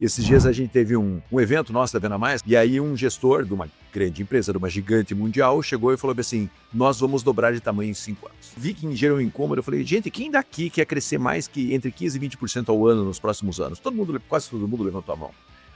Esses dias a gente teve um evento nosso da Venda Mais, e aí um gestor de uma grande empresa, de uma gigante mundial, chegou e falou assim: nós vamos dobrar de tamanho em 5 anos. Vi que gerou um incômodo, eu falei: gente, quem daqui quer crescer mais que entre 15% e 20% ao ano nos próximos anos? Quase todo mundo levantou a mão.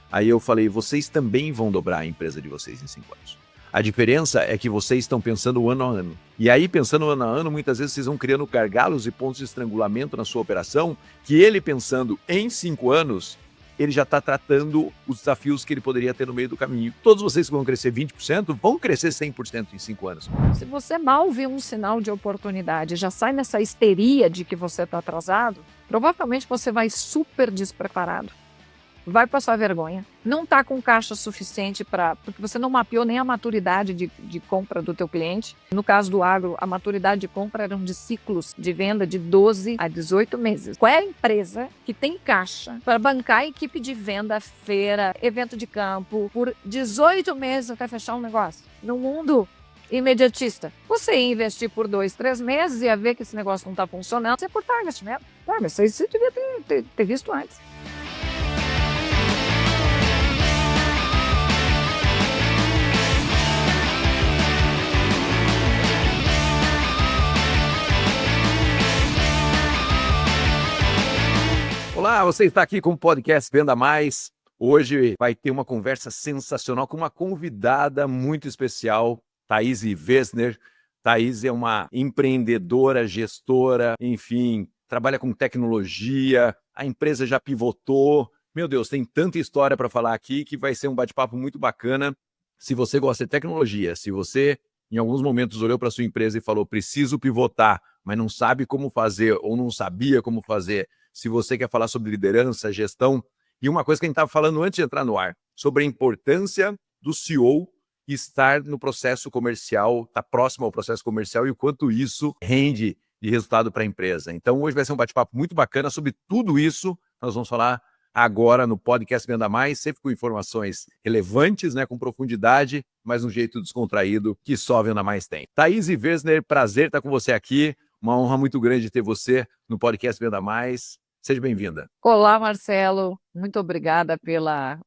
Aí eu falei: vocês também vão dobrar a empresa de vocês em 5 anos. A diferença é que vocês estão pensando ano a ano. E aí, pensando ano a ano, muitas vezes vocês vão criando gargalos e pontos de estrangulamento na sua operação, que ele pensando em 5 anos, ele já está tratando os desafios que ele poderia ter no meio do caminho. Todos vocês que vão crescer 20%, vão crescer 100% em 5 anos. Se você mal vê um sinal de oportunidade, já sai nessa histeria de que você está atrasado, provavelmente você vai super despreparado. Vai passar vergonha, não está com caixa suficiente porque você não mapeou nem a maturidade de compra do teu cliente. No caso do agro, a maturidade de compra eram de ciclos de venda de 12 a 18 meses. Qual é a empresa que tem caixa para bancar a equipe de venda, feira, evento de campo, por 18 meses até fechar um negócio? No mundo imediatista. Você ia investir por 2, 3 meses e ia ver que esse negócio não está funcionando, você ia cortar o investimento. Mas isso você devia ter visto antes. Olá, você está aqui com o podcast Venda Mais. Hoje vai ter uma conversa sensacional com uma convidada muito especial, Thaís Wesner. Thaís é uma empreendedora, gestora, enfim, trabalha com tecnologia, a empresa já pivotou. Meu Deus, tem tanta história para falar aqui que vai ser um bate-papo muito bacana. Se você gosta de tecnologia, se você em alguns momentos olhou para sua empresa e falou: preciso pivotar, mas não sabe como fazer ou não sabia como fazer, se você quer falar sobre liderança, gestão, e uma coisa que a gente estava falando antes de entrar no ar, sobre a importância do CEO estar no processo comercial, estar próximo ao processo comercial e o quanto isso rende de resultado para a empresa. Então hoje vai ser um bate-papo muito bacana sobre tudo isso. Nós vamos falar agora no podcast Venda Mais, sempre com informações relevantes, né, com profundidade, mas um jeito descontraído que só a Venda Mais tem. Thaís Wesner, prazer estar com você aqui. Uma honra muito grande ter você no podcast Venda Mais. Seja bem-vinda. Olá, Marcelo. Muito obrigada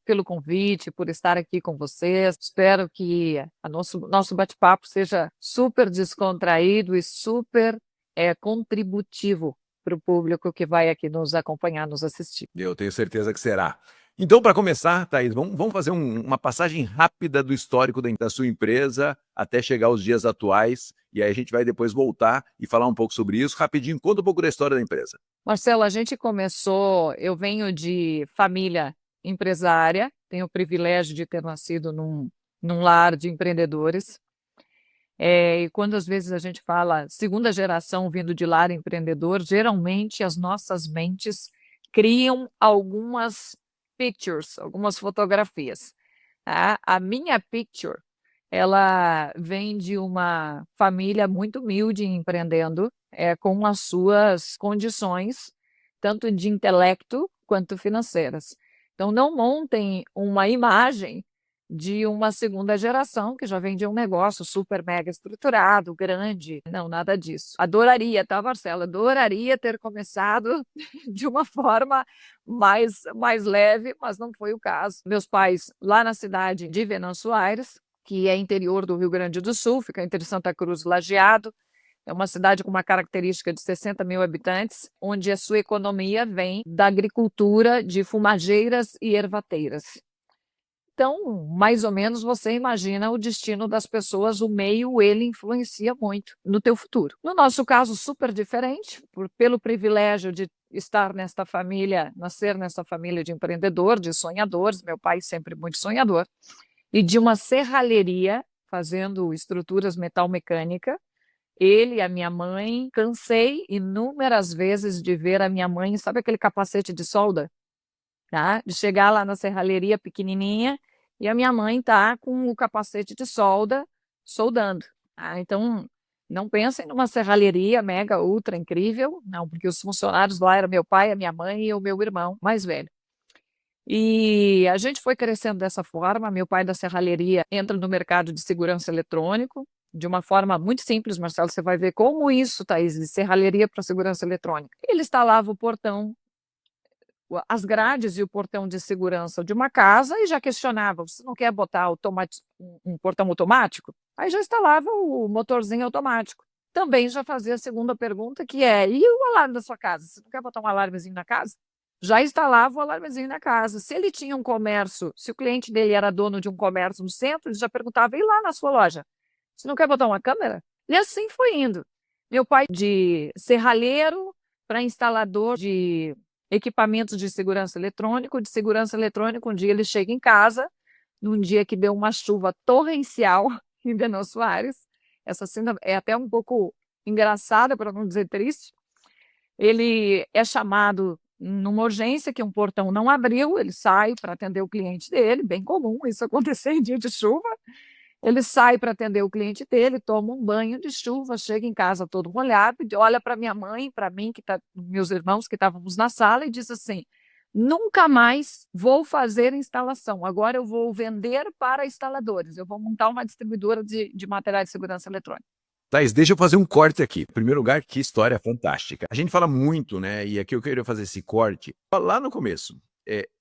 pelo convite, por estar aqui com vocês. Espero que nosso bate-papo seja super descontraído e super contributivo para o público que vai aqui nos acompanhar, nos assistir. Eu tenho certeza que será. Então, para começar, Thaís, vamos fazer uma passagem rápida do histórico da sua empresa até chegar aos dias atuais, e aí a gente vai depois voltar e falar um pouco sobre isso. Rapidinho, conta um pouco da história da empresa. Marcelo, a gente começou, eu venho de família empresária, tenho o privilégio de ter nascido num lar de empreendedores. E quando às vezes a gente fala segunda geração vindo de lar empreendedor, geralmente as nossas mentes criam algumas pictures, algumas fotografias. Tá? A minha picture, ela vem de uma família muito humilde empreendendo, com as suas condições, tanto de intelecto quanto financeiras. Então, não montem uma imagem de uma segunda geração que já vem de um negócio super mega estruturado, grande. Não, nada disso. Adoraria, tá, Marcela? Adoraria ter começado de uma forma mais leve, mas não foi o caso. Meus pais, lá na cidade de Venâncio Aires, que é interior do Rio Grande do Sul, fica entre Santa Cruz e Lajeado, é uma cidade com uma característica de 60 mil habitantes, onde a sua economia vem da agricultura de fumageiras e ervateiras. Então, mais ou menos, você imagina o destino das pessoas, o meio, ele influencia muito no teu futuro. No nosso caso, super diferente, pelo privilégio de estar nesta família, nascer nessa família de empreendedor, de sonhadores, meu pai sempre muito sonhador, e de uma serralheria, fazendo estruturas metal-mecânica. Ele e a minha mãe, cansei inúmeras vezes de ver a minha mãe, sabe aquele capacete de solda? Tá? De chegar lá na serralheria pequenininha e a minha mãe tá com o capacete de solda, soldando. Tá? Então, não pensem numa serralheria mega, ultra incrível, não, porque os funcionários lá eram meu pai, a minha mãe e o meu irmão mais velho. E a gente foi crescendo dessa forma. Meu pai da serralheria entra no mercado de segurança eletrônico, de uma forma muito simples, Marcelo, você vai ver como isso, Thaís, de serralheria para segurança eletrônica. Ele instalava o portão as grades e o portão de segurança de uma casa e já questionava: você não quer botar um portão automático? Aí já instalava o motorzinho automático. Também já fazia a segunda pergunta, que é: e o alarme da sua casa? Você não quer botar um alarmezinho na casa? Já instalava o alarmezinho na casa. Se ele tinha um comércio, se o cliente dele era dono de um comércio no centro, ele já perguntava: e lá na sua loja? Você não quer botar uma câmera? E assim foi indo. Meu pai, de serralheiro para instalador de equipamentos de segurança eletrônico, um dia ele chega em casa, num dia que deu uma chuva torrencial em Venâncio Soares. Essa cena é até um pouco engraçada, para não dizer triste. Ele é chamado numa urgência que um portão não abriu, ele sai para atender o cliente dele, bem comum isso acontecer em dia de chuva. Ele sai para atender o cliente dele, toma um banho de chuva, chega em casa todo molhado, olha para minha mãe, para mim, meus irmãos que estávamos na sala, e diz assim: nunca mais vou fazer instalação, agora eu vou vender para instaladores, eu vou montar uma distribuidora de materiais de segurança eletrônica. Thaís, deixa eu fazer um corte aqui. Em primeiro lugar, que história fantástica. A gente fala muito, né? E aqui eu queria fazer esse corte. Lá no começo,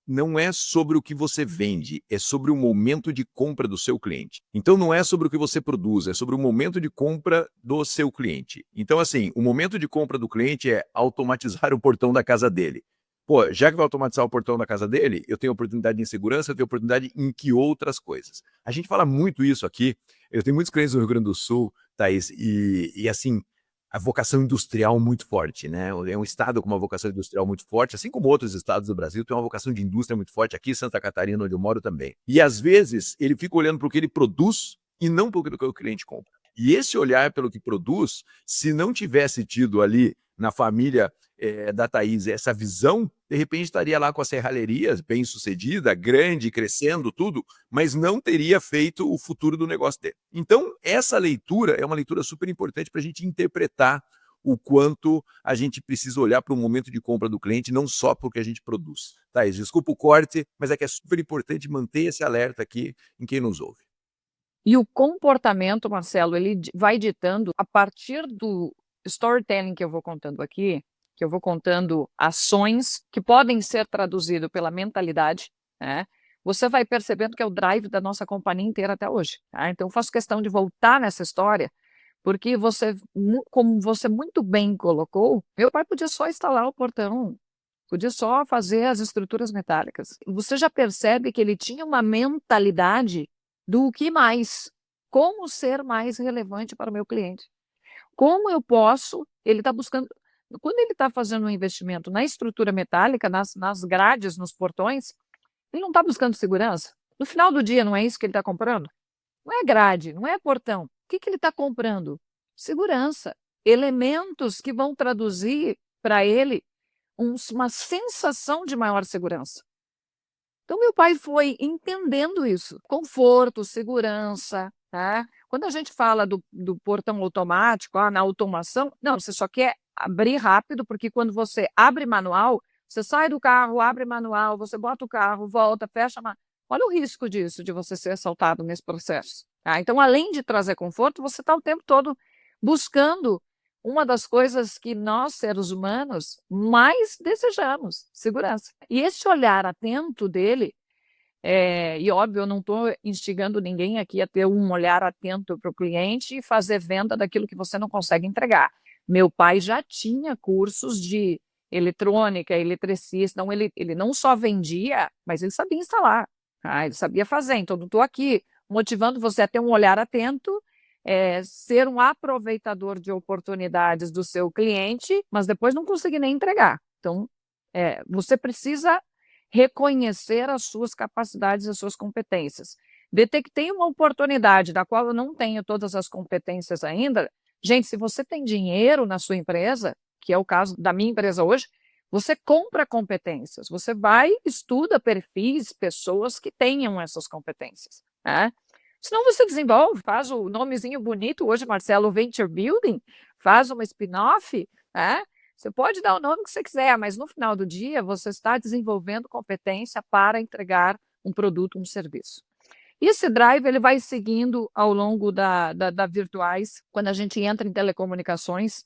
não é sobre o que você vende, é sobre o momento de compra do seu cliente. Então não é sobre o que você produz, é sobre o momento de compra do seu cliente. Então, assim, o momento de compra do cliente é automatizar o portão da casa dele. Pô, já que vai automatizar o portão da casa dele, eu tenho oportunidade em segurança, eu tenho oportunidade em que outras coisas. A gente fala muito isso aqui. Eu tenho muitos clientes no Rio Grande do Sul, Thaís, e assim, a vocação industrial muito forte, né? É um estado com uma vocação industrial muito forte, assim como outros estados do Brasil, tem uma vocação de indústria muito forte, aqui em Santa Catarina, onde eu moro também. E às vezes ele fica olhando para o que ele produz e não para o que o cliente compra. E esse olhar pelo que produz, se não tivesse tido ali na família da Thaís essa visão, de repente estaria lá com a serralheria bem sucedida, grande, crescendo, tudo, mas não teria feito o futuro do negócio dele. Então, essa leitura é uma leitura super importante para a gente interpretar o quanto a gente precisa olhar para o momento de compra do cliente, não só porque a gente produz. Thaís, desculpa o corte, mas é que é super importante manter esse alerta aqui em quem nos ouve. E o comportamento, Marcelo, ele vai ditando a partir do storytelling que eu vou contando aqui, que eu vou contando ações que podem ser traduzidas pela mentalidade, né? Você vai percebendo que é o drive da nossa companhia inteira até hoje. Tá? Então, eu faço questão de voltar nessa história, porque como você muito bem colocou, meu pai podia só instalar o portão, podia só fazer as estruturas metálicas. Você já percebe que ele tinha uma mentalidade do que mais, como ser mais relevante para o meu cliente. Como eu posso, ele está buscando, quando ele está fazendo um investimento na estrutura metálica, nas grades, nos portões, ele não está buscando segurança. No final do dia, não é isso que ele está comprando? Não é grade, não é portão. O que ele está comprando? Segurança. Elementos que vão traduzir para ele uma sensação de maior segurança. Então, meu pai foi entendendo isso, conforto, segurança, tá? Quando a gente fala do portão automático, na automação, não, você só quer abrir rápido, porque quando você abre manual, você sai do carro, abre manual, você bota o carro, volta, fecha. Olha o risco disso, de você ser assaltado nesse processo. Tá? Então, além de trazer conforto, você está o tempo todo buscando uma das coisas que nós, seres humanos, mais desejamos, segurança. E esse olhar atento dele, e óbvio, eu não estou instigando ninguém aqui a ter um olhar atento para o cliente e fazer venda daquilo que você não consegue entregar. Meu pai já tinha cursos de eletrônica, eletricista, então ele não só vendia, mas ele sabia instalar, tá? Ele sabia fazer. Então, não estou aqui motivando você a ter um olhar atento, ser um aproveitador de oportunidades do seu cliente, mas depois não conseguir nem entregar. Então, você precisa reconhecer as suas capacidades, as suas competências. Detectei uma oportunidade da qual eu não tenho todas as competências ainda. Gente, se você tem dinheiro na sua empresa, que é o caso da minha empresa hoje, você compra competências, você vai, estuda perfis, pessoas que tenham essas competências, né? Senão você desenvolve, faz o nomezinho bonito, hoje, Marcelo, Venture Building, faz uma spin-off, né? Você pode dar o nome que você quiser, mas no final do dia você está desenvolvendo competência para entregar um produto, um serviço. E esse drive ele vai seguindo ao longo da Virtuais, quando a gente entra em telecomunicações,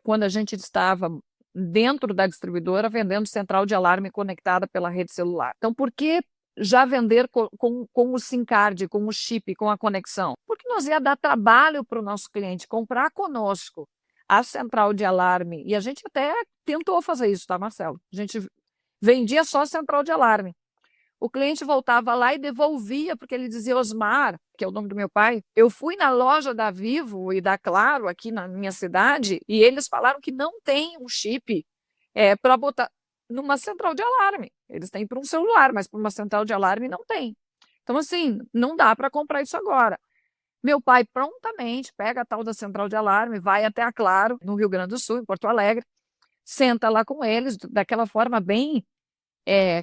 quando a gente estava dentro da distribuidora vendendo central de alarme conectada pela rede celular. Então, por que já vender com o SIM card, com o chip, com a conexão? Porque nós ia dar trabalho para o nosso cliente comprar conosco a central de alarme. E a gente até tentou fazer isso, tá, Marcelo? A gente vendia só a central de alarme. O cliente voltava lá e devolvia, porque ele dizia: Osmar, que é o nome do meu pai, eu fui na loja da Vivo e da Claro aqui na minha cidade e eles falaram que não tem um chip para botar numa central de alarme. Eles têm para um celular, mas para uma central de alarme não tem. Então, assim, não dá para comprar isso agora. Meu pai prontamente pega a tal da central de alarme, vai até a Claro, no Rio Grande do Sul, em Porto Alegre, senta lá com eles, daquela forma bem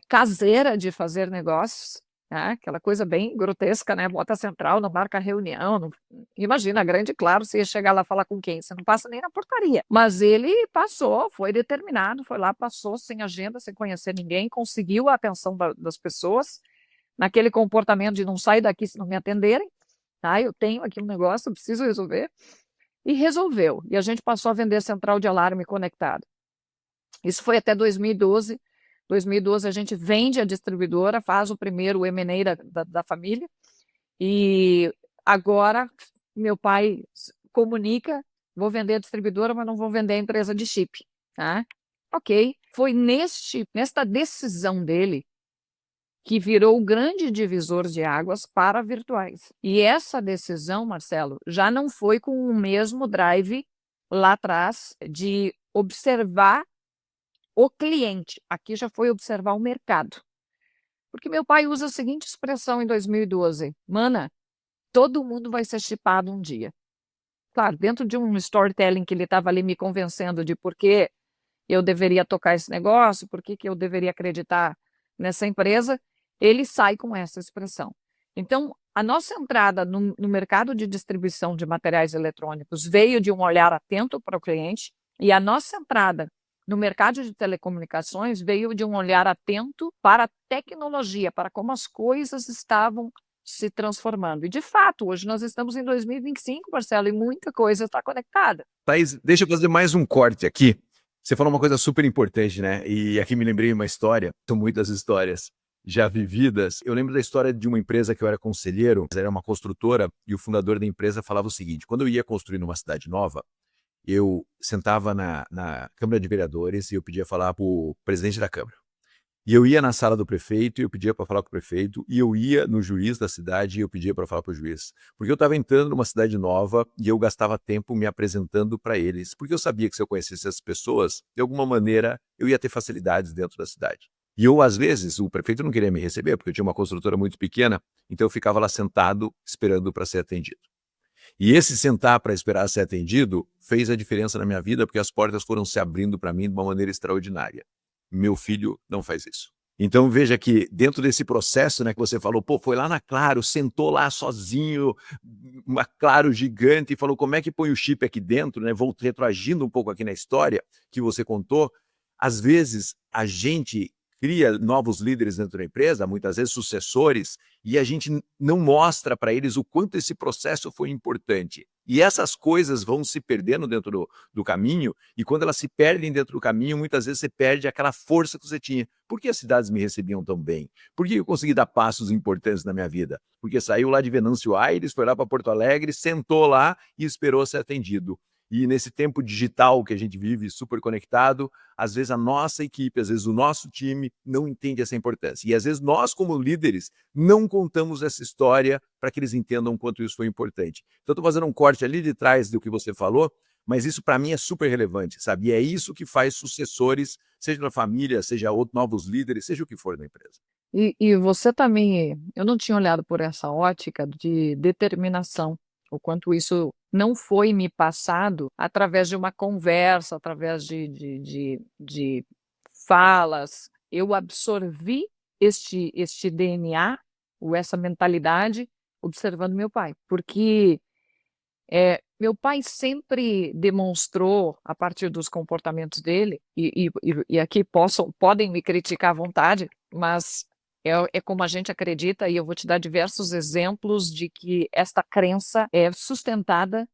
caseira de fazer negócios, né? Aquela coisa bem grotesca, né? Bota a central, não marca reunião. Imagina, a grande Claro, você ia chegar lá falar com quem? Você não passa nem na portaria. Mas ele passou, foi determinado, foi lá, passou sem agenda, sem conhecer ninguém, conseguiu a atenção das pessoas, naquele comportamento de não sair daqui se não me atenderem. Tá? Eu tenho aqui um negócio, eu preciso resolver. E resolveu. E a gente passou a vender central de alarme conectado. Isso foi até 2012. 2012 a gente vende a distribuidora, faz o primeiro M&A da família. E agora meu pai comunica: vou vender a distribuidora, mas não vou vender a empresa de chip. Tá? Ok. Foi nesta decisão dele que virou o grande divisor de águas para virtuais. E essa decisão, Marcelo, já não foi com o mesmo drive lá atrás de observar o cliente. Aqui já foi observar o mercado. Porque meu pai usa a seguinte expressão em 2012: Mana, todo mundo vai ser chipado um dia. Claro, dentro de um storytelling que ele estava ali me convencendo de por que eu deveria tocar esse negócio, por que eu deveria acreditar nessa empresa, ele sai com essa expressão. Então, a nossa entrada no mercado de distribuição de materiais eletrônicos veio de um olhar atento para o cliente, e a nossa entrada no mercado de telecomunicações veio de um olhar atento para a tecnologia, para como as coisas estavam se transformando. E, de fato, hoje nós estamos em 2025, Marcelo, e muita coisa está conectada. Thaís, deixa eu fazer mais um corte aqui. Você falou uma coisa super importante, né? E aqui me lembrei de uma história, são muitas histórias já vividas. Eu lembro da história de uma empresa que eu era conselheiro, era uma construtora, e o fundador da empresa falava o seguinte: quando eu ia construir numa cidade nova, eu sentava na Câmara de Vereadores e eu pedia falar para o presidente da Câmara. E eu ia na sala do prefeito e eu pedia para falar com o prefeito, e eu ia no juiz da cidade e eu pedia para falar para o juiz. Porque eu estava entrando numa cidade nova e eu gastava tempo me apresentando para eles, porque eu sabia que se eu conhecesse essas pessoas, de alguma maneira eu ia ter facilidades dentro da cidade. E eu, às vezes, o prefeito não queria me receber, porque eu tinha uma construtora muito pequena, então eu ficava lá sentado esperando para ser atendido. E esse sentar para esperar ser atendido fez a diferença na minha vida, porque as portas foram se abrindo para mim de uma maneira extraordinária. Meu filho não faz isso. Então veja que dentro desse processo, né, que você falou, pô, foi lá na Claro, sentou lá sozinho, uma Claro gigante, e falou como é que põe o chip aqui dentro, né? Vou retroagindo um pouco aqui na história que você contou. Às vezes a gente cria novos líderes dentro da empresa, muitas vezes sucessores, e a gente não mostra para eles o quanto esse processo foi importante. E essas coisas vão se perdendo dentro do caminho, e quando elas se perdem dentro do caminho, muitas vezes você perde aquela força que você tinha. Por que as cidades me recebiam tão bem? Por que eu consegui dar passos importantes na minha vida? Porque saiu lá de Venâncio Aires, foi lá para Porto Alegre, sentou lá e esperou ser atendido. E nesse tempo digital que a gente vive, super conectado, às vezes a nossa equipe, às vezes o nosso time não entende essa importância. E às vezes nós, como líderes, não contamos essa história para que eles entendam o quanto isso foi importante. Então, estou fazendo um corte ali de trás do que você falou, mas isso para mim é super relevante, sabe? E é isso que faz sucessores, seja na família, seja novos líderes, seja o que for na empresa. E você também, eu não tinha olhado por essa ótica de determinação, o quanto isso não foi me passado através de uma conversa, através de falas. Eu absorvi este DNA, ou essa mentalidade, observando meu pai, porque meu pai sempre demonstrou, a partir dos comportamentos dele, e aqui podem me criticar à vontade, mas é como a gente acredita, e eu vou te dar diversos exemplos de que esta crença é sustentada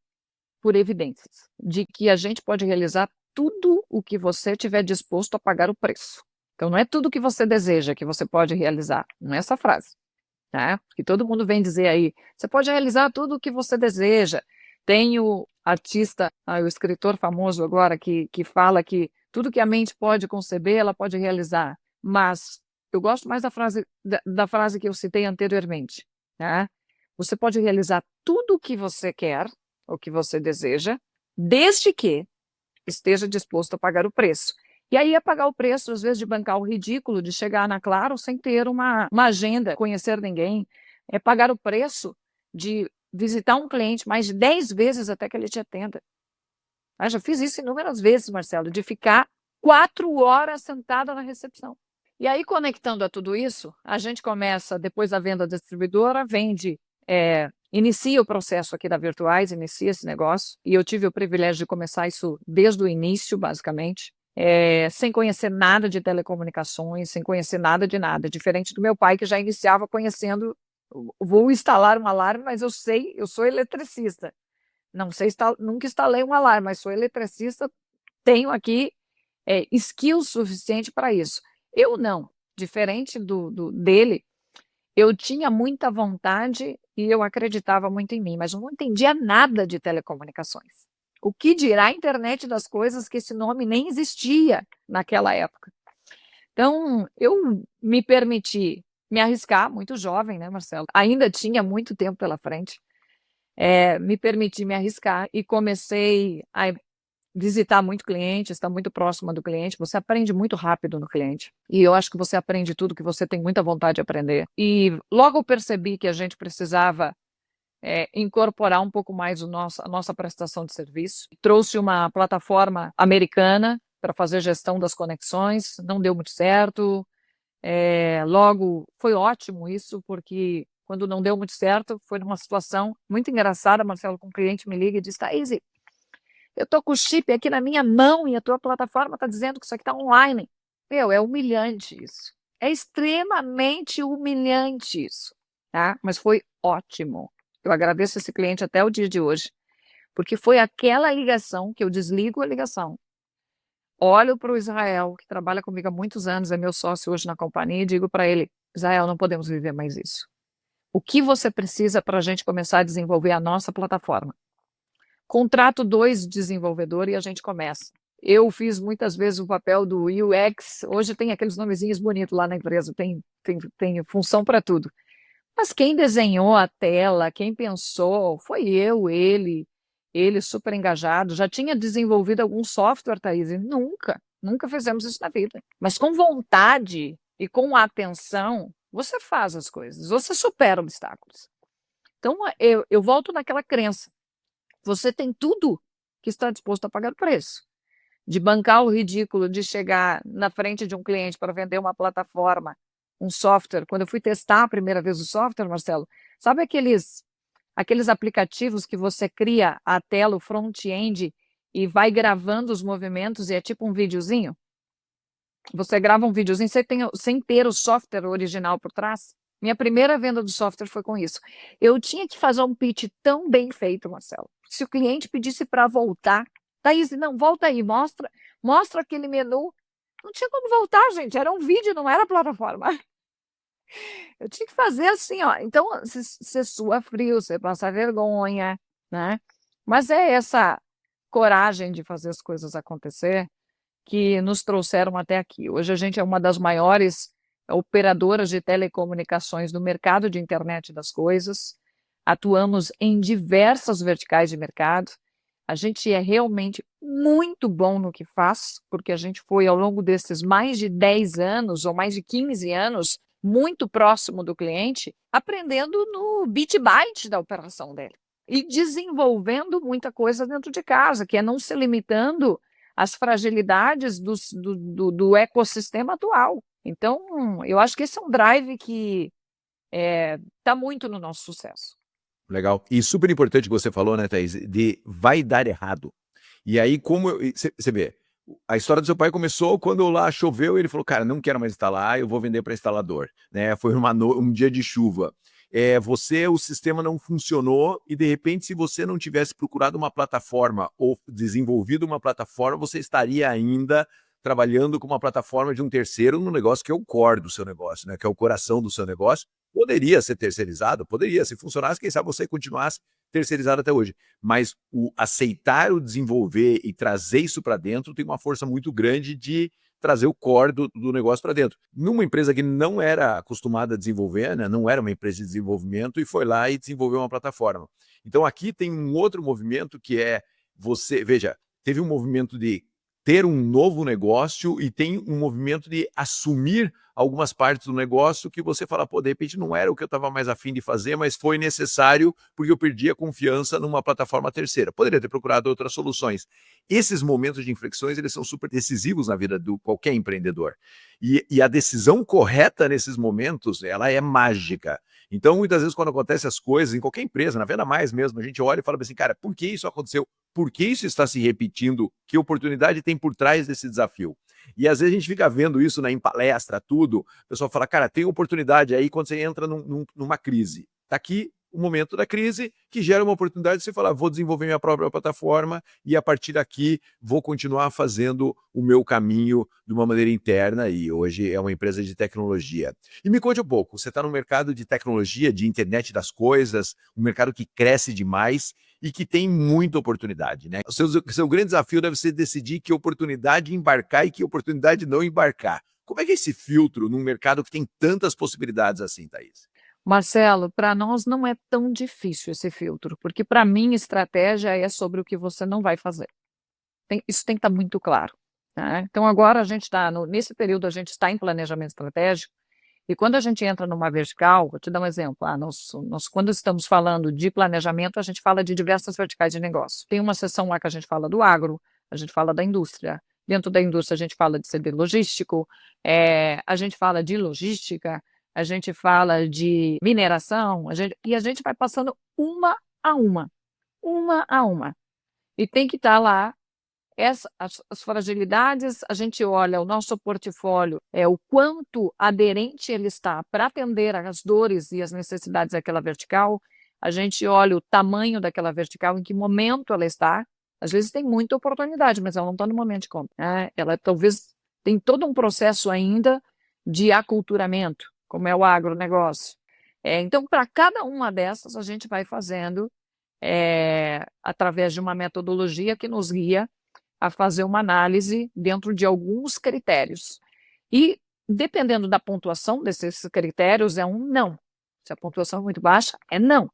por evidências, de que a gente pode realizar tudo o que você estiver disposto a pagar o preço. Então, não é tudo o que você deseja que você pode realizar. Não é essa frase, tá? Que todo mundo vem dizer aí, você pode realizar tudo o que você deseja. Tem o artista, o escritor famoso agora, que fala que tudo que a mente pode conceber, ela pode realizar. Mas eu gosto mais da frase que eu citei anteriormente, tá? Você pode realizar tudo o que você quer, o que você deseja, desde que esteja disposto a pagar o preço. E aí é pagar o preço, às vezes, de bancar o ridículo, de chegar na Claro sem ter uma agenda, conhecer ninguém. É pagar o preço de visitar um cliente mais de 10 vezes até que ele te atenda. Já fiz isso inúmeras vezes, Marcelo, de ficar 4 horas sentada na recepção. E aí, conectando a tudo isso, a gente começa, depois da venda da distribuidora, inicia o processo aqui da Virtuais, inicia esse negócio, e eu tive o privilégio de começar isso desde o início, basicamente, sem conhecer nada de telecomunicações, sem conhecer nada de nada, diferente do meu pai, que já iniciava conhecendo, vou instalar um alarme, mas eu sou eletricista. Não sei, nunca instalei um alarme, mas sou eletricista, tenho aqui skill suficiente para isso. Eu não, diferente dele, eu tinha muita vontade e eu acreditava muito em mim, mas eu não entendia nada de telecomunicações. O que dirá a internet das coisas, que esse nome nem existia naquela época. Então, eu me permiti me arriscar, muito jovem, né, Marcelo? Ainda tinha muito tempo pela frente. Me permiti me arriscar e comecei a visitar muito cliente, estar muito próxima do cliente. Você aprende muito rápido no cliente. E eu acho que você aprende tudo que você tem muita vontade de aprender. E logo eu percebi que a gente precisava incorporar um pouco mais a nossa prestação de serviço. Trouxe uma plataforma americana para fazer gestão das conexões, não deu muito certo. Logo, foi ótimo isso, porque quando não deu muito certo, foi numa situação muito engraçada, Marcelo, com um cliente me liga e diz, Thaís, eu estou com o chip aqui na minha mão e a tua plataforma está dizendo que isso aqui está online. É humilhante isso. É extremamente humilhante isso, tá? Mas foi ótimo. Eu agradeço esse cliente até o dia de hoje, porque foi aquela ligação que eu desligo a ligação. Olho para o Israel, que trabalha comigo há muitos anos, é meu sócio hoje na companhia, e digo para ele, Israel, não podemos viver mais isso. O que você precisa para a gente começar a desenvolver a nossa plataforma? Contrato 2 desenvolvedores e a gente começa. Eu fiz muitas vezes o papel do UX, hoje tem aqueles nomezinhos bonitos lá na empresa, tem função para tudo. Mas quem desenhou a tela, quem pensou, foi ele super engajado, já tinha desenvolvido algum software, Thaís, e nunca fizemos isso na vida. Mas com vontade e com atenção, você faz as coisas, você supera obstáculos. Então, eu volto naquela crença. Você tem tudo que está disposto a pagar o preço. De bancar o ridículo, de chegar na frente de um cliente para vender uma plataforma, um software. Quando eu fui testar a primeira vez o software, Marcelo, sabe aqueles aplicativos que você cria a tela, o front-end, e vai gravando os movimentos e é tipo um videozinho? Você grava um videozinho sem ter o software original por trás? Minha primeira venda do software foi com isso. Eu tinha que fazer um pitch tão bem feito, Marcelo. Se o cliente pedisse para voltar, Thaís, não, volta aí, mostra aquele menu. Não tinha como voltar, gente, era um vídeo, não era plataforma. Eu tinha que fazer assim, ó. Então, você sua frio, você passa vergonha, né? Mas é essa coragem de fazer as coisas acontecer que nos trouxeram até aqui. Hoje a gente é uma das maiores operadoras de telecomunicações no mercado de internet das coisas, atuamos em diversas verticais de mercado, a gente é realmente muito bom no que faz, porque a gente foi, ao longo desses mais de 10 anos, ou mais de 15 anos, muito próximo do cliente, aprendendo no bit byte da operação dele. E desenvolvendo muita coisa dentro de casa, que é não se limitando às fragilidades do ecossistema atual. Então, eu acho que esse é um drive que está muito no nosso sucesso. Legal. E super importante que você falou, né, Thaís, de vai dar errado. E aí, como você vê, a história do seu pai começou quando lá choveu e ele falou, cara, não quero mais instalar, eu vou vender para instalador, né? Foi um dia de chuva. o sistema não funcionou e, de repente, se você não tivesse procurado uma plataforma ou desenvolvido uma plataforma, você estaria ainda trabalhando com uma plataforma de um terceiro no negócio que é o core do seu negócio, né? Que é o coração do seu negócio. Poderia ser terceirizado, poderia. Se funcionasse, quem sabe você continuasse terceirizado até hoje. Mas o aceitar, o desenvolver e trazer isso para dentro tem uma força muito grande de trazer o core do negócio para dentro. Numa empresa que não era acostumada a desenvolver, né, não era uma empresa de desenvolvimento, e foi lá e desenvolveu uma plataforma. Então aqui tem um outro movimento que é veja, teve um movimento de ter um novo negócio e tem um movimento de assumir algumas partes do negócio que você fala, pô, de repente não era o que eu estava mais afim de fazer, mas foi necessário porque eu perdi a confiança numa plataforma terceira. Poderia ter procurado outras soluções. Esses momentos de inflexões, eles são super decisivos na vida de qualquer empreendedor. E a decisão correta nesses momentos, ela é mágica. Então, muitas vezes, quando acontecem as coisas, em qualquer empresa, na Venda Mais mesmo, a gente olha e fala assim, cara, por que isso aconteceu? Por que isso está se repetindo? Que oportunidade tem por trás desse desafio? E às vezes a gente fica vendo isso, né, em palestra, tudo, o pessoal fala, cara, tem oportunidade aí quando você entra numa crise. Está aqui o momento da crise que gera uma oportunidade de você falar, vou desenvolver minha própria plataforma e a partir daqui vou continuar fazendo o meu caminho de uma maneira interna, e hoje é uma empresa de tecnologia. E me conte um pouco, você está no mercado de tecnologia, de internet das coisas, um mercado que cresce demais e que tem muita oportunidade, né? O seu grande desafio deve ser decidir que oportunidade embarcar e que oportunidade não embarcar. Como é que é esse filtro num mercado que tem tantas possibilidades assim, Thaís? Marcelo, para nós não é tão difícil esse filtro, porque para mim estratégia é sobre o que você não vai fazer. Isso tem que estar muito claro, tá? Então agora a gente está, nesse período a gente está em planejamento estratégico, e quando a gente entra numa vertical, vou te dar um exemplo, quando estamos falando de planejamento, a gente fala de diversas verticais de negócio. Tem uma seção lá que a gente fala do agro, a gente fala da indústria, dentro da indústria a gente fala de CD logístico, a gente fala de logística, a gente fala de mineração, e a gente vai passando uma a uma. E tem que estar lá as fragilidades, a gente olha o nosso portfólio, o quanto aderente ele está para atender às dores e às necessidades daquela vertical, a gente olha o tamanho daquela vertical, em que momento ela está. Às vezes tem muita oportunidade, mas ela não está no momento de compra, né? Ela talvez tem todo um processo ainda de aculturamento, como é o agronegócio. Então, para cada uma dessas, a gente vai fazendo através de uma metodologia que nos guia a fazer uma análise dentro de alguns critérios. E, dependendo da pontuação desses critérios, é um não. Se a pontuação é muito baixa, é não,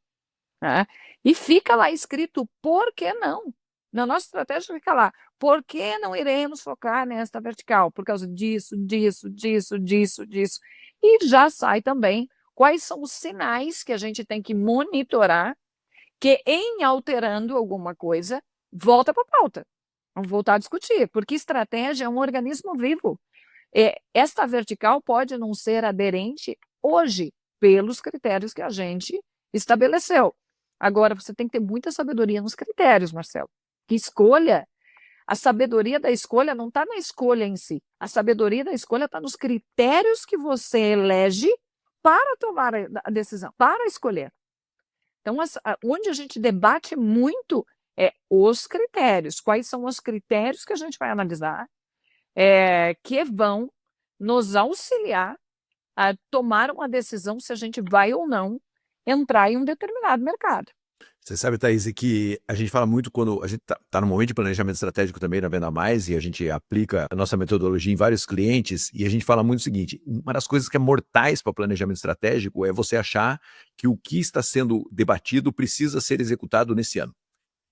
né? E fica lá escrito por que não. Na nossa estratégia fica lá, por que não iremos focar nesta vertical? Por causa disso, disso, disso, disso, disso. E já sai também quais são os sinais que a gente tem que monitorar, que em alterando alguma coisa, volta para a pauta. Vamos voltar a discutir, porque estratégia é um organismo vivo. Esta vertical pode não ser aderente hoje, pelos critérios que a gente estabeleceu. Agora, você tem que ter muita sabedoria nos critérios, Marcelo. Que escolha, a sabedoria da escolha não está na escolha em si. A sabedoria da escolha está nos critérios que você elege para tomar a decisão, para escolher. Então, onde a gente debate muito os critérios. Quais são os critérios que a gente vai analisar, que vão nos auxiliar a tomar uma decisão se a gente vai ou não entrar em um determinado mercado. Você sabe, Thaís, que a gente fala muito quando a gente tá no momento de planejamento estratégico também na Venda Mais, e a gente aplica a nossa metodologia em vários clientes, e a gente fala muito o seguinte, uma das coisas que é mortais para o planejamento estratégico é você achar que o que está sendo debatido precisa ser executado nesse ano.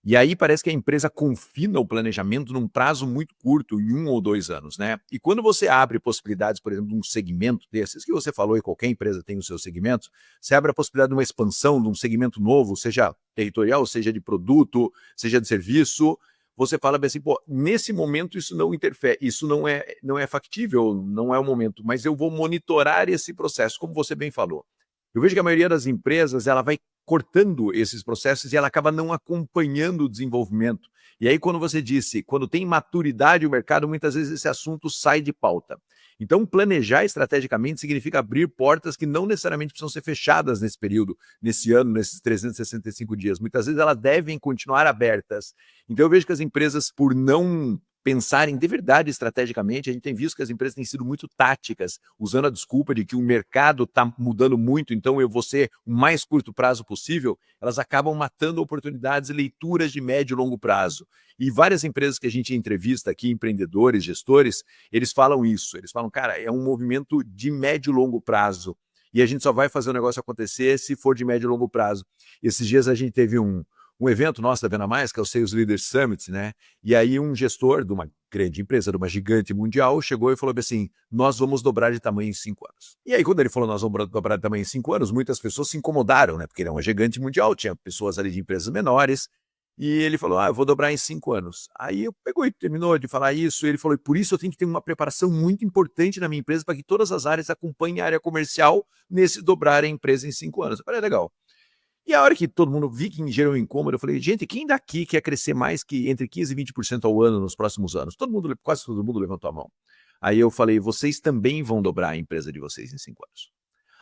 E aí parece que a empresa confina o planejamento num prazo muito curto, em 1 ou 2 anos, né? E quando você abre possibilidades, por exemplo, de um segmento desses, que você falou, e qualquer empresa tem os seus segmentos, você abre a possibilidade de uma expansão, de um segmento novo, seja territorial, seja de produto, seja de serviço, você fala bem assim, pô, nesse momento isso não interfere, isso não é factível, não é o momento, mas eu vou monitorar esse processo, como você bem falou. Eu vejo que a maioria das empresas, ela vai cortando esses processos e ela acaba não acompanhando o desenvolvimento. E aí, quando você disse, quando tem maturidade o mercado, muitas vezes esse assunto sai de pauta. Então, planejar estrategicamente significa abrir portas que não necessariamente precisam ser fechadas nesse período, nesse ano, nesses 365 dias. Muitas vezes elas devem continuar abertas. Então, eu vejo que as empresas, por não pensarem de verdade estrategicamente, a gente tem visto que as empresas têm sido muito táticas, usando a desculpa de que o mercado está mudando muito, então eu vou ser o mais curto prazo possível, elas acabam matando oportunidades e leituras de médio e longo prazo. E várias empresas que a gente entrevista aqui, empreendedores, gestores, eles falam isso, eles falam, cara, é um movimento de médio e longo prazo, e a gente só vai fazer o negócio acontecer se for de médio e longo prazo. Esses dias a gente teve um evento nosso da Venda Mais, que é o Sales Leaders Summit, né? E aí um gestor de uma grande empresa, de uma gigante mundial, chegou e falou assim, nós vamos dobrar de tamanho em 5 anos. E aí quando ele falou, nós vamos dobrar de tamanho em 5 anos, muitas pessoas se incomodaram, né? Porque ele é uma gigante mundial, tinha pessoas ali de empresas menores, e ele falou, eu vou dobrar em 5 anos. Aí eu pegou e terminou de falar isso, e ele falou, e por isso eu tenho que ter uma preparação muito importante na minha empresa para que todas as áreas acompanhem a área comercial nesse dobrar a empresa em 5 anos. Eu falei, legal. E a hora que todo mundo vi que gerou um incômodo, eu falei, gente, quem daqui quer crescer mais que entre 15% e 20% ao ano nos próximos anos? Quase todo mundo levantou a mão. Aí eu falei, vocês também vão dobrar a empresa de vocês em 5 anos.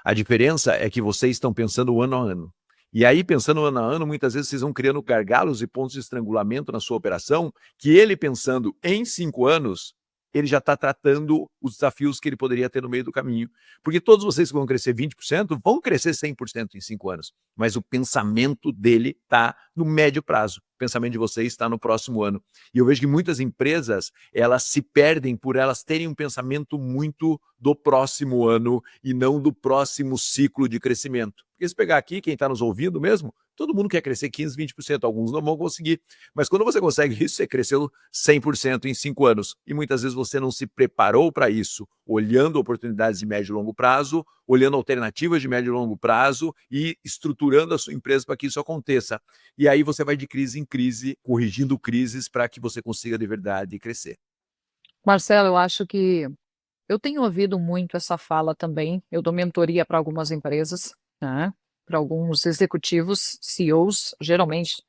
A diferença é que vocês estão pensando ano a ano. E aí, pensando ano a ano, muitas vezes vocês vão criando gargalos e pontos de estrangulamento na sua operação, que ele pensando em 5 anos, ele já está tratando os desafios que ele poderia ter no meio do caminho. Porque todos vocês que vão crescer 20% vão crescer 100% em 5 anos. Mas o pensamento dele está no médio prazo. O pensamento de vocês está no próximo ano. E eu vejo que muitas empresas, elas se perdem por elas terem um pensamento muito do próximo ano e não do próximo ciclo de crescimento. Porque se pegar aqui, quem está nos ouvindo mesmo, todo mundo quer crescer 15%, 20%, alguns não vão conseguir. Mas quando você consegue isso, você cresceu 100% em 5 anos. E muitas vezes você não se preparou para isso, olhando oportunidades de médio e longo prazo, olhando alternativas de médio e longo prazo e estruturando a sua empresa para que isso aconteça. E aí você vai de crise em crise, corrigindo crises para que você consiga de verdade crescer. Marcelo, eu acho que eu tenho ouvido muito essa fala também. Eu dou mentoria para algumas empresas, né? Para alguns executivos, CEOs, geralmente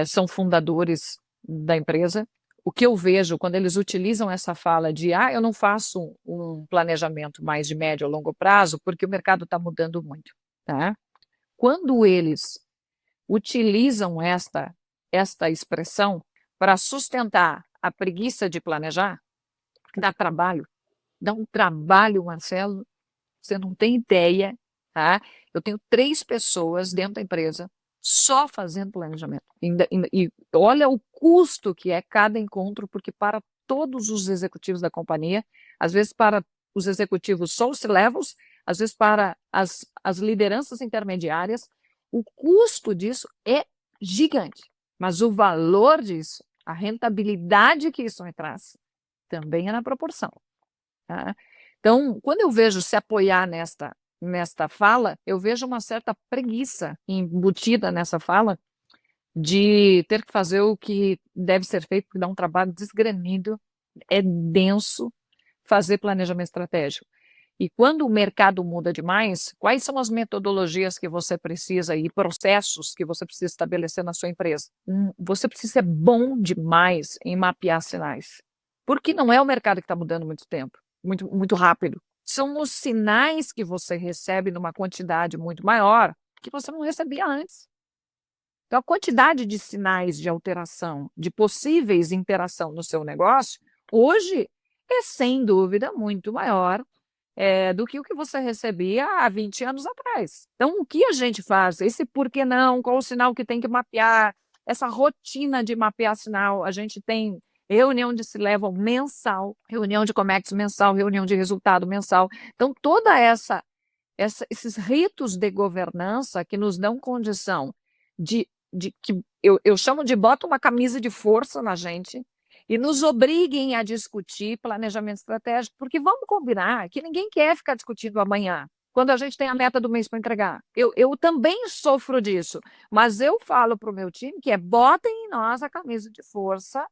são fundadores da empresa. O que eu vejo quando eles utilizam essa fala de eu não faço um planejamento mais de médio ou longo prazo porque o mercado está mudando muito, tá? Quando eles utilizam esta expressão para sustentar a preguiça de planejar, dá trabalho. Dá um trabalho, Marcelo, você não tem ideia, tá? Eu tenho 3 pessoas dentro da empresa só fazendo planejamento. E olha o custo que é cada encontro, porque para todos os executivos da companhia, às vezes para os executivos só os C-levels, às vezes para as lideranças intermediárias, o custo disso é gigante. Mas o valor disso, a rentabilidade que isso me traz, também é na proporção. Tá? Então, quando eu vejo se apoiar nesta fala, eu vejo uma certa preguiça embutida nessa fala de ter que fazer o que deve ser feito, porque dá um trabalho desgranido, é denso fazer planejamento estratégico. E quando o mercado muda demais, quais são as metodologias que você precisa e processos que você precisa estabelecer na sua empresa? Você precisa ser bom demais em mapear sinais, porque não é o mercado que está mudando muito tempo. Muito rápido. São os sinais que você recebe numa quantidade muito maior que você não recebia antes. Então, a quantidade de sinais de alteração, de possíveis interação no seu negócio, hoje é, sem dúvida, muito maior do que o que você recebia há 20 anos atrás. Então, o que a gente faz? Esse por que não, qual o sinal que tem que mapear, essa rotina de mapear sinal, a gente tem reunião de C-level mensal, reunião de Comex mensal, reunião de resultado mensal. Então, toda esses ritos de governança que nos dão condição de que eu chamo de bota uma camisa de força na gente e nos obriguem a discutir planejamento estratégico, porque vamos combinar que ninguém quer ficar discutindo amanhã, quando a gente tem a meta do mês para entregar. Eu também sofro disso, mas eu falo para o meu time que botem em nós a camisa de força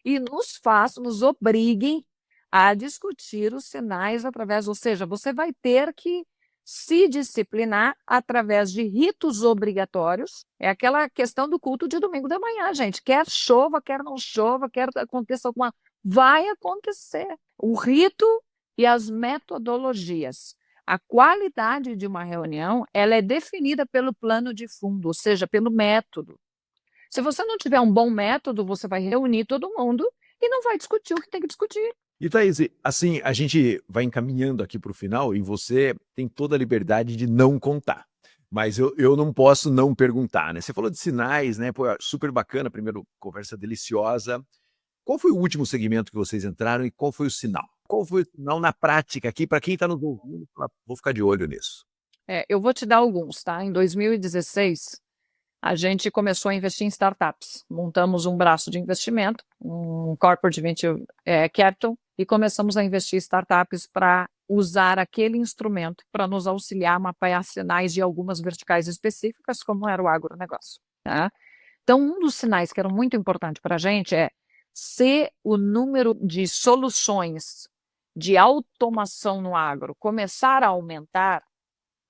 e nos obriguem a discutir os sinais através, ou seja, você vai ter que se disciplinar através de ritos obrigatórios. É aquela questão do culto de domingo da manhã, gente. Quer chova, quer não chova, quer aconteça alguma... Vai acontecer. O rito e as metodologias. A qualidade de uma reunião, ela é definida pelo plano de fundo, ou seja, pelo método. Se você não tiver um bom método, você vai reunir todo mundo e não vai discutir o que tem que discutir. E Thaís, assim, a gente vai encaminhando aqui para o final e você tem toda a liberdade de não contar. Mas eu não posso não perguntar, né? Você falou de sinais, né? Pô, super bacana, primeiro, conversa deliciosa. Qual foi o último segmento que vocês entraram e qual foi o sinal? Qual foi o sinal na prática aqui, para quem está nos ouvindo, vou ficar de olho nisso. Eu vou te dar alguns, tá? Em 2016, a gente começou a investir em startups. Montamos um braço de investimento, um corporate venture capital, e começamos a investir em startups para usar aquele instrumento para nos auxiliar a mapear sinais de algumas verticais específicas, como era o agronegócio. Tá? Então, um dos sinais que era muito importante para a gente é se o número de soluções de automação no agro começar a aumentar,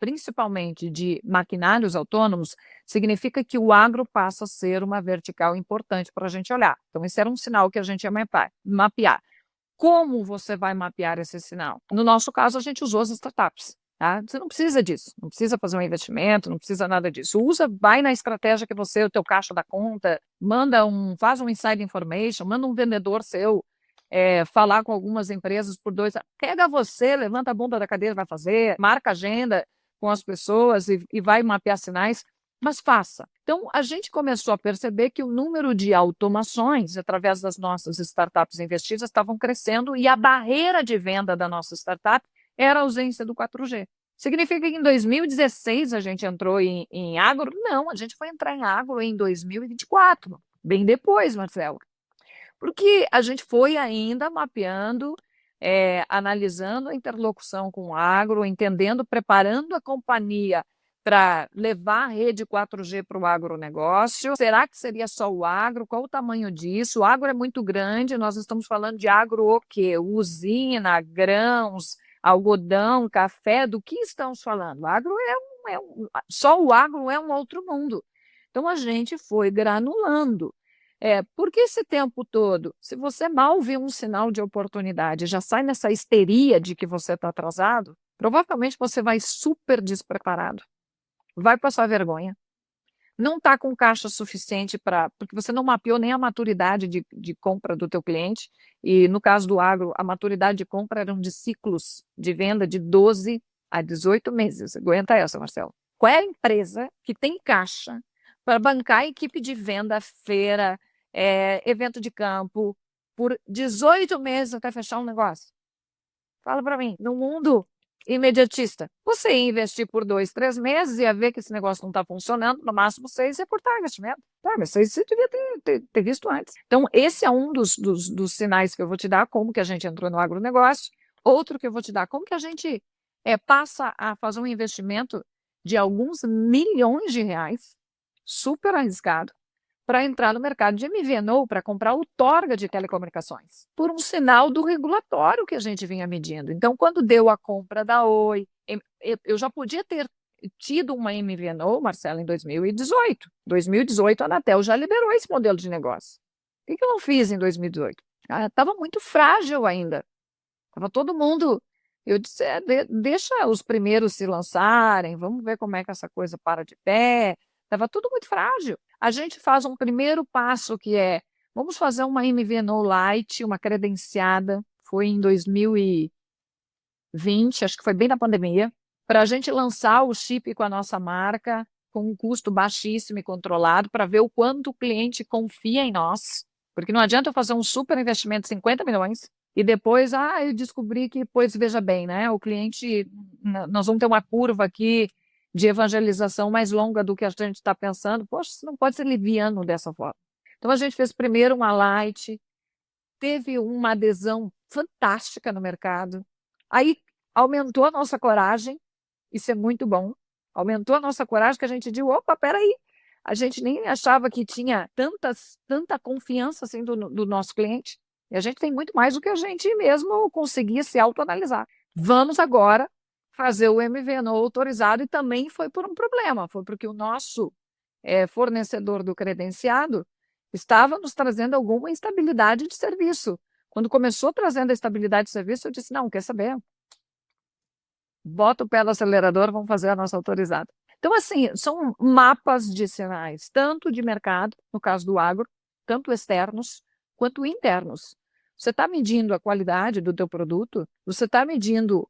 principalmente de maquinários autônomos, significa que o agro passa a ser uma vertical importante para a gente olhar. Então, esse era um sinal que a gente ia mapear. Como você vai mapear esse sinal? No nosso caso, a gente usou as startups. Tá? Você não precisa disso, não precisa fazer um investimento, não precisa nada disso. Vai na estratégia que você, o teu caixa dá conta, faz um inside information, manda um vendedor seu falar com algumas empresas por pega você, levanta a bunda da cadeira, vai fazer, marca agenda com as pessoas e vai mapear sinais, mas faça. Então, a gente começou a perceber que o número de automações, através das nossas startups investidas, estavam crescendo e a barreira de venda da nossa startup era a ausência do 4G. Significa que em 2016 a gente entrou em agro? Não, a gente foi entrar em agro em 2024, bem depois, Marcelo. Porque a gente foi ainda mapeando, analisando a interlocução com o agro, entendendo, preparando a companhia para levar a rede 4G para o agronegócio. Será que seria só o agro? Qual o tamanho disso? O agro é muito grande, nós estamos falando de agro o quê? Usina, grãos, algodão, café, do que estamos falando? O agro só o agro é um outro mundo. Então a gente foi granulando. Porque esse tempo todo, se você mal vê um sinal de oportunidade, já sai nessa histeria de que você está atrasado, provavelmente você vai super despreparado, vai passar vergonha, não está com caixa suficiente porque você não mapeou nem a maturidade de compra do teu cliente, e no caso do agro, a maturidade de compra eram de ciclos de venda de 12 a 18 meses. Aguenta essa, Marcelo. Qual é a empresa que tem caixa para bancar a equipe de venda, feira, evento de campo, por 18 meses até fechar um negócio? Fala para mim, no mundo imediatista, você ia investir por 2, 3 meses, ia ver que esse negócio não está funcionando, no máximo 6 ia cortar o investimento. Tá, mas 6 você devia ter visto antes. Então, esse é um dos sinais que eu vou te dar, como que a gente entrou no agronegócio. Outro que eu vou te dar, como que a gente passa a fazer um investimento de alguns milhões de reais, super arriscado, para entrar no mercado de MVNO, para comprar outorga de telecomunicações, por um sinal do regulatório que a gente vinha medindo. Então, quando deu a compra da Oi, eu já podia ter tido uma MVNO, Marcelo, em 2018. 2018, a Anatel já liberou esse modelo de negócio. O que eu não fiz em 2018? Estava muito frágil ainda. Estava todo mundo... Eu disse, deixa os primeiros se lançarem, vamos ver como é que essa coisa para de pé. Estava tudo muito frágil. A gente faz um primeiro passo que vamos fazer uma MVNO Lite, uma credenciada, foi em 2020, acho que foi bem na pandemia, para a gente lançar o chip com a nossa marca, com um custo baixíssimo e controlado, para ver o quanto o cliente confia em nós, porque não adianta eu fazer um super investimento de 50 milhões, e depois, eu descobri que, pois veja bem, né, o cliente, nós vamos ter uma curva aqui de evangelização mais longa do que a gente está pensando. Poxa, isso não pode ser liviano dessa forma. Então, a gente fez primeiro uma Lite, teve uma adesão fantástica no mercado, aí aumentou a nossa coragem, isso é muito bom, aumentou a nossa coragem que a gente disse, opa, peraí, a gente nem achava que tinha tanta confiança assim do nosso cliente, e a gente tem muito mais do que a gente mesmo conseguia se autoanalisar. Vamos agora fazer o MVNO autorizado, e também foi por um problema, foi porque o nosso fornecedor do credenciado estava nos trazendo alguma instabilidade de serviço, Quando começou trazendo a estabilidade de serviço, eu disse, não, quer saber? Bota o pé no acelerador, vamos fazer a nossa autorizada. Então, assim, são mapas de sinais, tanto de mercado, no caso do agro, tanto externos quanto internos. Você está medindo a qualidade do teu produto, você está medindo,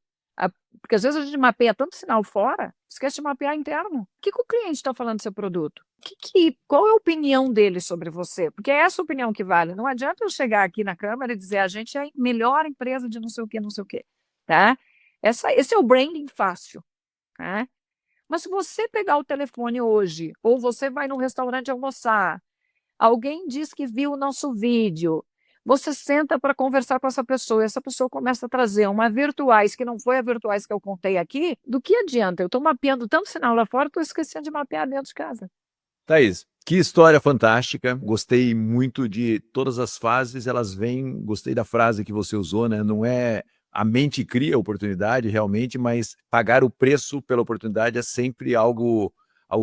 porque às vezes a gente mapeia tanto sinal fora, esquece de mapear interno. O que o cliente está falando do seu produto? Qual é a opinião dele sobre você? Porque é essa opinião que vale. Não adianta eu chegar aqui na Câmara e dizer a gente é a melhor empresa de não sei o quê, tá? Esse é o branding fácil, tá? Mas se você pegar o telefone hoje, ou você vai num restaurante almoçar, alguém diz que viu o nosso vídeo, você senta para conversar com essa pessoa, e essa pessoa começa a trazer uma virtuais, que não foi a virtuais que eu contei aqui, do que adianta? Eu estou mapeando tanto sinal lá fora, estou esquecendo de mapear dentro de casa. Thaís, que história fantástica, gostei muito de todas as fases, elas vêm, gostei da frase que você usou, né? Não é a mente cria a oportunidade realmente, mas pagar o preço pela oportunidade é sempre algo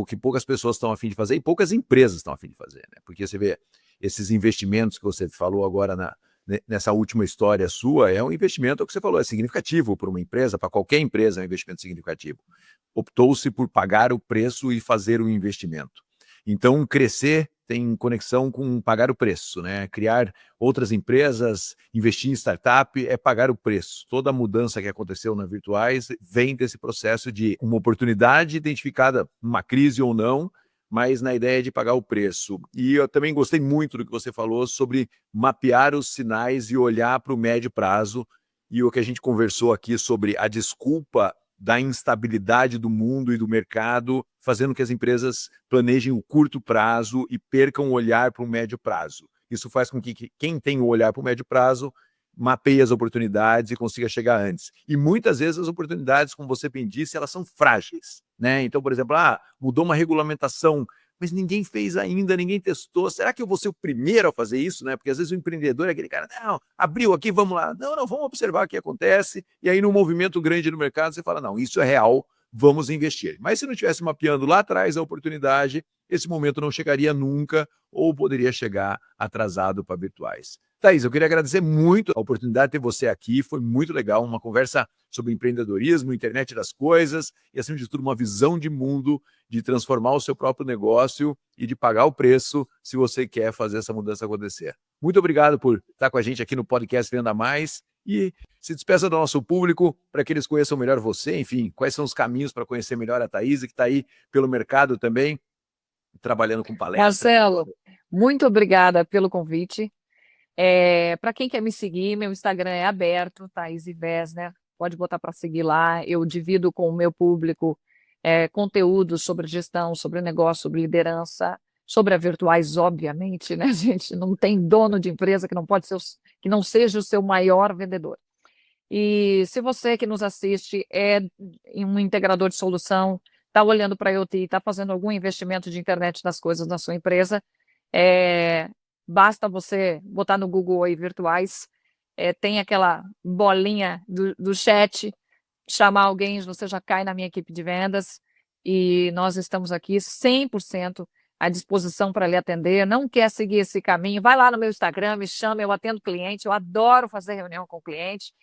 que poucas pessoas estão a fim de fazer e poucas empresas estão a fim de fazer, né? Porque você vê esses investimentos que você falou agora nessa última história sua, é um investimento, é o que você falou, é significativo para uma empresa, para qualquer empresa é um investimento significativo. Optou-se por pagar o preço e fazer o investimento. Então, crescer tem conexão com pagar o preço, né? Criar outras empresas, investir em startup é pagar o preço. Toda a mudança que aconteceu na Virtuais vem desse processo de uma oportunidade identificada, uma crise ou não, mas na ideia de pagar o preço. E eu também gostei muito do que você falou sobre mapear os sinais e olhar para o médio prazo. E o que a gente conversou aqui sobre a desculpa da instabilidade do mundo e do mercado, fazendo que as empresas planejem o curto prazo e percam o olhar para o médio prazo. Isso faz com que quem tem o olhar para o médio prazo mapeie as oportunidades e consiga chegar antes. E muitas vezes as oportunidades, como você bem disse, elas são frágeis, né? Então, por exemplo, mudou uma regulamentação, mas ninguém fez ainda, ninguém testou. Será que eu vou ser o primeiro a fazer isso, né? Porque às vezes o empreendedor é aquele cara, não, abriu aqui, vamos lá. Não, vamos observar o que acontece. E aí, num movimento grande no mercado, você fala, não, isso é real, vamos investir. Mas se não estivesse mapeando lá atrás a oportunidade, esse momento não chegaria nunca ou poderia chegar atrasado para virtuais. Thaís, eu queria agradecer muito a oportunidade de ter você aqui, foi muito legal, uma conversa sobre empreendedorismo, internet das coisas e, acima de tudo, uma visão de mundo de transformar o seu próprio negócio e de pagar o preço se você quer fazer essa mudança acontecer. Muito obrigado por estar com a gente aqui no podcast Venda Mais e se despeça do nosso público para que eles conheçam melhor você, enfim, quais são os caminhos para conhecer melhor a Thaís, que está aí pelo mercado também, trabalhando com palestras. Marcelo, muito obrigada pelo convite. Para quem quer me seguir, meu Instagram é aberto, Thaís Wesner, pode botar para seguir lá. Eu divido com o meu público conteúdos sobre gestão, sobre negócio, sobre liderança, sobre a Virtuais, obviamente, né, gente? Não tem dono de empresa que não pode ser que não seja o seu maior vendedor. E se você que nos assiste é um integrador de solução, está olhando para a IoT, está fazendo algum investimento de internet das coisas na sua empresa, basta você botar no Google aí Virtuais, tem aquela bolinha do chat, chamar alguém, você já cai na minha equipe de vendas e nós estamos aqui 100% à disposição para lhe atender. Não quer seguir esse caminho, vai lá no meu Instagram, me chama, eu atendo cliente, eu adoro fazer reunião com cliente,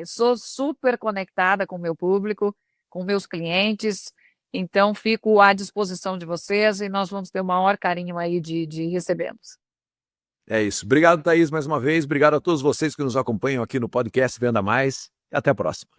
sou super conectada com o meu público, com meus clientes, então fico à disposição de vocês e nós vamos ter o maior carinho aí de recebê-los. É isso. Obrigado, Thaís, mais uma vez. Obrigado a todos vocês que nos acompanham aqui no podcast Venda Mais. E até a próxima.